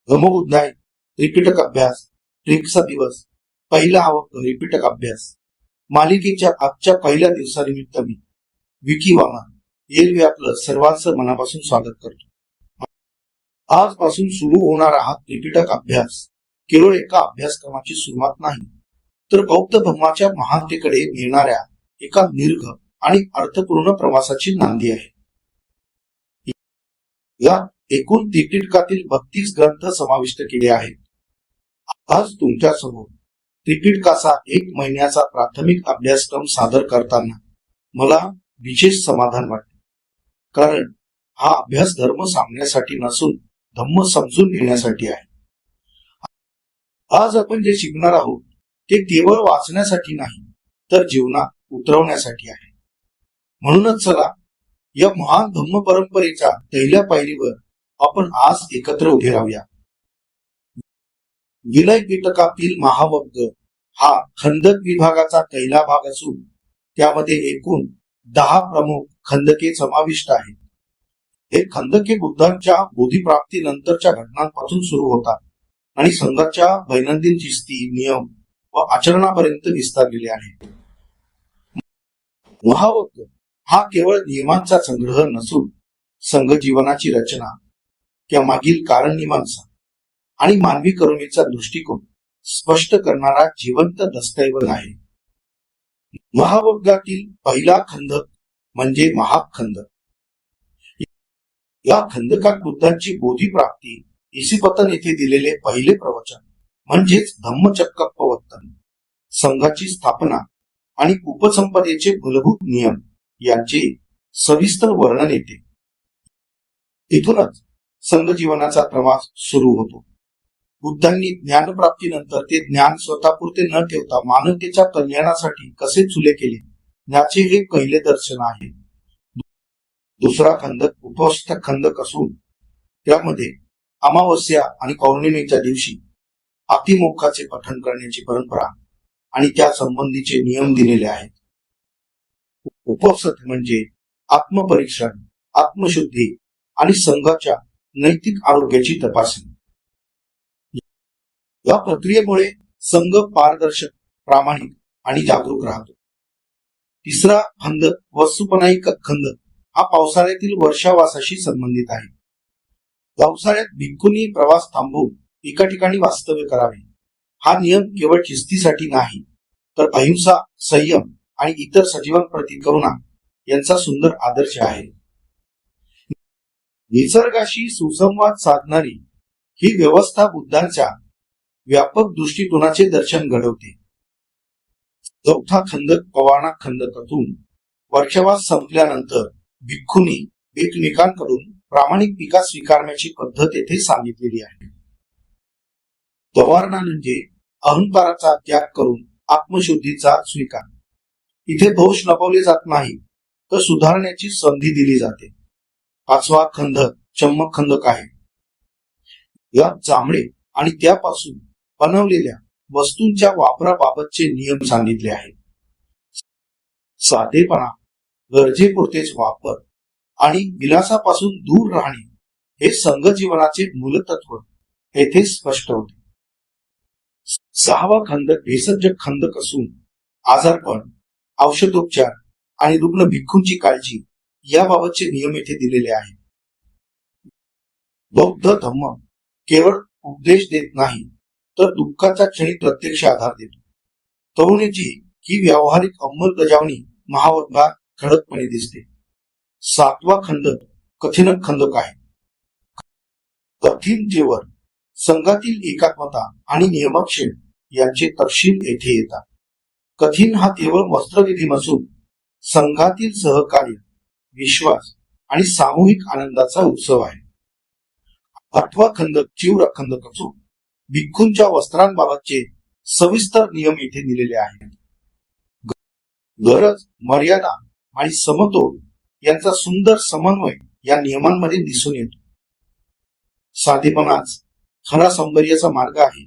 धम्मबुद्धाय त्रिपिटक अभ्यास ट्रेकचा दिवस पहिला रिपीटक अभ्यास मालिकेच्या आजच्या पहिल्या दिवसानिमित्त मी विकी वामन येल्वे आपलं सर्वांचं मनापासून स्वागत करतो। आजपासून सुरू होणारा हा त्रिपिटक अभ्यास केवळ एका अभ्यासक्रमाची सुरुवात नाही, तर बौद्ध धर्माच्या महानतेकडे नेणाऱ्या एका दीर्घ आणि अर्थपूर्ण प्रवासाची नांदी आहे। या एकूण त्रिपिटकातील 32 ग्रंथ समाविष्ट केले आहेत। आज तुमच्या समोर त्रिपिटकाचा 1 महिन्याचा प्राथमिक अभ्यासक्रम सादर करताना मला विशेष समाधान वाटते, कारण हा अभ्यास धर्म सांगण्यासाठी नसून धम्म समजून घेण्यासाठी आहे। आज आपण जे शिकणार आहोत ते केवळ वाचण्यासाठी नाही, तर जीवनात उतरवण्यासाठी आहे। म्हणूनच चला या महान धम्म परंपरेच्या पहिल्या पायरीवर आपण आज एकत्र उभे राहूया। विलय पिटकातील महावग्ग हा खंदक विभागाचा पहिला भाग असून त्यामध्ये एकूण 10 प्रमुख खंदके समाविष्ट आहेत। हे खंदके बुद्धांच्या बोधिप्राप्तीनंतरच्या घटनांपासून सुरू होतात आणि संघाच्या दैनंदिन शिस्ती, नियम व आचरणापर्यंत विस्तारलेले आहेत। महावग्ग हा केवळ नियमांचा संग्रह नसून संघ जीवनाची रचना, त्या मागील कारण मीमांसा आणि मानवी करुणेचा दृष्टिकोन स्पष्ट करणारा जिवंत दस्तऐवज आहे। महावग्गातील पहिला खंदक म्हणजे महाखंदक। या खंदकात बुद्धांची बोधिप्राप्ती, इसिपतन येथे दिलेले पहिले प्रवचन म्हणजेच धम्मचक्र प्रवर्तन, संघाची स्थापना आणि उपसंपदेचे मूलभूत नियम यांचे सविस्तर वर्णन येते। इथूनच संघ जीवनाचा प्रवास सुरू होतो। बुद्धांनी ज्ञानप्राप्तीनंतर ते ज्ञान स्वतःपुरते न ठेवता मानवतेच्या कल्याणासाठी कसे खुले केले याचे हे पहिले दर्शन आहे। दुसरा खंदक उपस्थ खंदक असून त्यामध्ये अमावस्या आणि पौर्णिमेच्या दिवशी अतिमोक्षाचे पठण करण्याची परंपरा आणि त्या संबंधीचे नियम दिलेले आहेत। उपस्थ म्हणजे आत्मपरीक्षण, आत्मशुद्धी आणि संघाच्या नैतिक आरोग्याची तपासणी। या प्रक्रियेमुळे संघ पारदर्शक, प्रामाणिक आणि जागरूक राहतो। तिसरा खंदक वस्तुपनायिक खंदक हा पावसाळ्यातील वर्षावासाशी संबंधित आहे। पावसाळ्यात भिक्खूंनी प्रवास थांबवून एका ठिकाणी वास्तव्य करावे। हा नियम केवळ शिस्तीसाठी नाही, तर अहिंसा, संयम आणि इतर सजीवांप्रती करुणा यांचा सुंदर आदर्श आहे। निसर्गाशी सुसंवाद साधणारी ही व्यवस्था बुद्धांच्या व्यापक दृष्टिकोनाचे दर्शन घडवते। चौथा खंदक पवाना खंदकातून वर्षावास संपल्यानंतर भिक्खूंनी एकमेकांकडून प्रामाणिक विकास स्वीकारण्याची पद्धत येथे सांगितलेली आहे। पवारणा म्हणजे अहंकाराचा त्याग करून आत्मशुद्धीचा स्वीकार। इथे दोष लपवले जात नाही, तर सुधारण्याची संधी दिली जाते। पाचवा खंदक चम्मक खंदक आहे। यात चामडे आणि त्यापासून बनवलेल्या वस्तूंच्या वापराबाबतचे नियम सांगितले आहेत। साधेपणा, गरजेपुरतेच वापर आणि विलासापासून दूर राहणे हे संघ जीवनाचे मूलतत्व येथे स्पष्ट होते। सहावा खंदक भेषज खंदक असून आजारपण, औषधोपचार आणि रुग्ण भिक्खूंची काळजी याबाबतचे नियम येथे दिलेले आहेत। बौद्ध धम्म केवळ उपदेश देत नाही, तर दुःखाच्या क्षणी प्रत्यक्ष आधार देतो। तरुणीची ही व्यावहारिक अंमलबजावणी महावग्गात ठळकपणे दिसते। सातवा खंदक कठीण खंदक आहे। कठीण जेवण, संघातील एकात्मता आणि नियमक्षेम यांचे तपशील येथे येतात। कठीण हा केवळ वस्त्रविधी नसून संघातील सहकार्य, विश्वास आणि सामूहिक आनंदाचा उत्सव आहे। आठवा खंदक तीव्र खंदक असून भिक्खूंच्या वस्त्रांबाबतचे सविस्तर नियम येथे दिलेले आहेत। गरज, मर्यादा आणि समतोल यांचा सुंदर समन्वय या नियमांमध्ये दिसून येतो। साधेपणाच खरा सौंदर्याचा मार्ग आहे,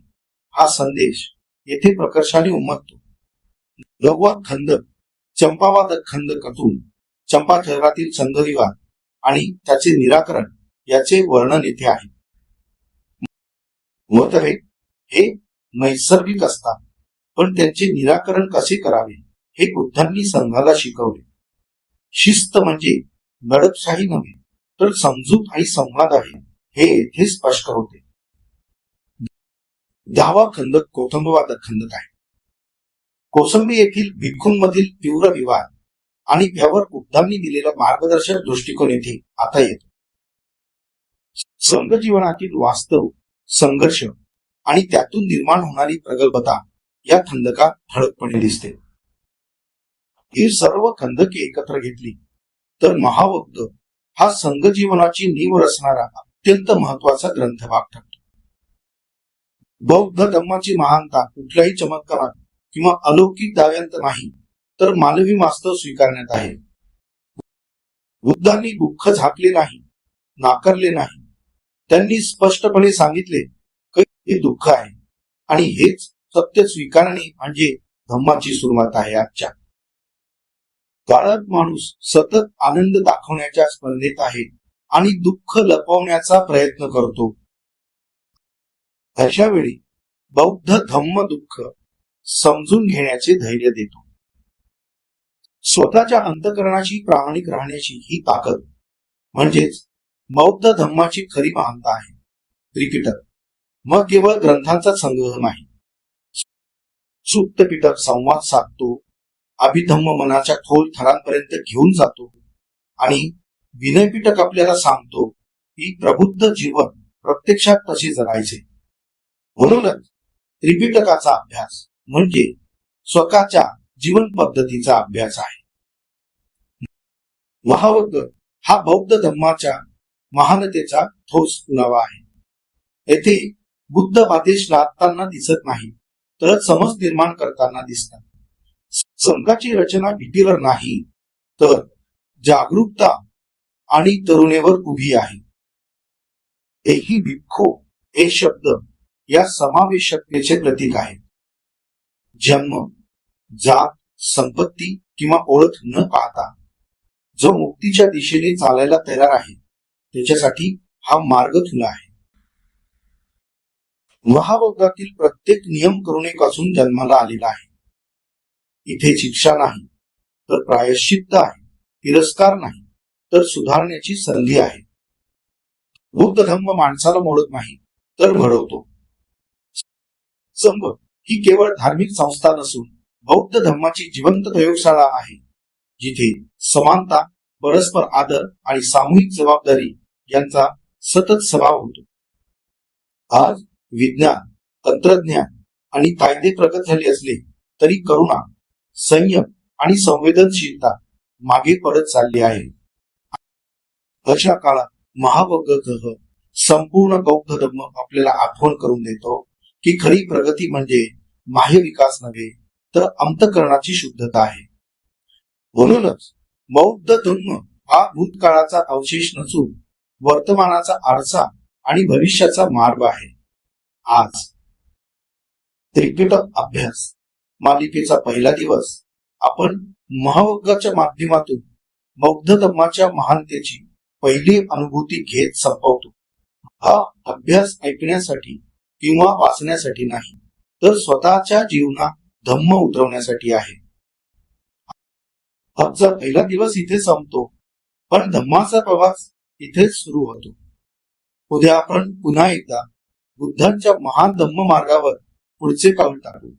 हा संदेश येथे प्रकर्षाने उमटतो। नववा खंदक चंपावाद खंदक असून चंपा शहरातील संघविवाद आणि त्याचे निराकरण याचे वर्णन येथे आहे। मतभेद हे नैसर्गिक असतात, पण त्यांचे निराकरण कसे करावे हे बुद्धांनी संघाला शिकवले. शिस्त म्हणजे दडपशाही नव्हे, तर समजूत आणि संवाद आहे हे येथे स्पष्ट होते. 10वा खंड कौटुंबवाद खंडक आहे. कौसंबी येथील भिक्खूंमधील तीव्र विवाद आणि त्यावर बुद्धांनी दिलेला मार्गदर्शक दृष्टिकोन येथे आता येतो. संघ जीवनातील वास्तव, संघर्ष आणि त्यातून निर्माण होणारी प्रगल्भता या खंडकात ठळकपणे दिसते. ही सर्व खंडके एकत्र घेतली तर महावद्ध हा संघ जीवनाची नीव रचणारा अत्यंत महत्वाचा ग्रंथभाग ठरतो. बौद्ध धर्माची महानता कुठल्याही चमत्कारात किंवा अलौकिक दाव्यांत नाही, तर मानवी वास्तव स्वीकारण्यात आहे. बुद्धांनी दुःख झाकले नाही, नाकारले नाही. त्यांनी स्पष्टपणे सांगितले की हे दुःख आहे आणि हेच सत्य स्वीकारणे म्हणजे धम्माची सुरुवात आहे. आजच्या काळात माणूस सतत आनंद दाखवण्याच्या स्पर्धेत आहे आणि दुःख लपवण्याचा प्रयत्न करतो. अशा वेळी बौद्ध धम्म दुःख समजून घेण्याचे धैर्य देतो. स्वतःच्या अंतःकरणाशी प्रामाणिक राहण्याची ही ताकद म्हणजेच बौद्ध धम्माची खरी महानता आहे. त्रिपिटक मग केवळ ग्रंथांचा संग्रह नाही. सुप्त पिटक संवाद साधतो, अभिधम्म मनाच्या खोल थरांपर्यंत घेऊन जातो आणि विनय पिटक आपल्याला सांगतो की प्रबुद्ध जीवन प्रत्यक्षात कसे जगायचे. म्हणूनच त्रिपिटकाचा अभ्यास म्हणजे स्वतःच्या जीवन पद्धतीचा अभ्यास आहे. महावद्ध हा बौद्ध धम्माच्या महानतेचा ठोस पुरावा आहे. येथे बुद्ध आदेश लादताना दिसत नाही, तर समज निर्माण करताना दिसतात. संघाची रचना भीतीवर नाही, तर जागरूकता आणि तरुणेवर उभी आहे. एही भिक्खू हे शब्द या समावेशकतेचे प्रतीक आहे. जन्म, जात, संपत्ती किंवा ओळख न पाहता जो मुक्तीच्या दिशेने चालायला तयार आहे, त्याच्यासाठी हा मार्ग खुला आहे. महाबौद्धातील प्रत्येक नियम करुणेपासून जन्माला आलेला आहे. इथे शिक्षा नाही तर प्रायश्चित्त आहे, तिरस्कार नाही तर सुधारण्याची संधी आहे. बुद्ध धम्म माणसाला मोडत नाही तर घडवतो. संघ ही केवळ धार्मिक संस्था नसून बौद्ध धम्माची जिवंत प्रयोगशाळा आहे, जिथे समानता, परस्पर आदर आणि सामूहिक जबाबदारी यांचा सतत सभाव होतो. आज विज्ञान, तंत्रज्ञान आणि कायदे प्रगत झाले असले तरी करुणा, संयम आणि संवेदनशीलता मागे पडत चालली आहे. अशा काळात महाबौद्धसह संपूर्ण बौद्ध धर्म आपल्याला आठवण करून देतो की खरी प्रगती म्हणजे बाह्य विकास नव्हे, तर अंतःकरणाची शुद्धता आहे. म्हणूनच बौद्ध धर्म हा भूतकाळाचा अवशेष नसून वर्तमानाचा आरसा आणि भविष्याचा मार्ग आहे. आज त्रिपिटक अभ्यास मालिकेचा पहिला दिवस आपण महावग्गाच्या माध्यमातून बौद्ध धर्माच्या महानतेची पहिली अनुभूती घेत संपवतो. हा अभ्यास ऐकण्यासाठी किंवा वाचण्यासाठी नाही, तर स्वतःच्या जीवनात धम्म उतरवण्यासाठी आहे. आजचा पहिला दिवस इथे संपतो, पण धम्माचा प्रवास इथेच सुरू होतो. उद्या आपण पुन्हा एकदा बुद्धांच्या महान धम्म मार्गावर पुढचे पाऊल टाकू.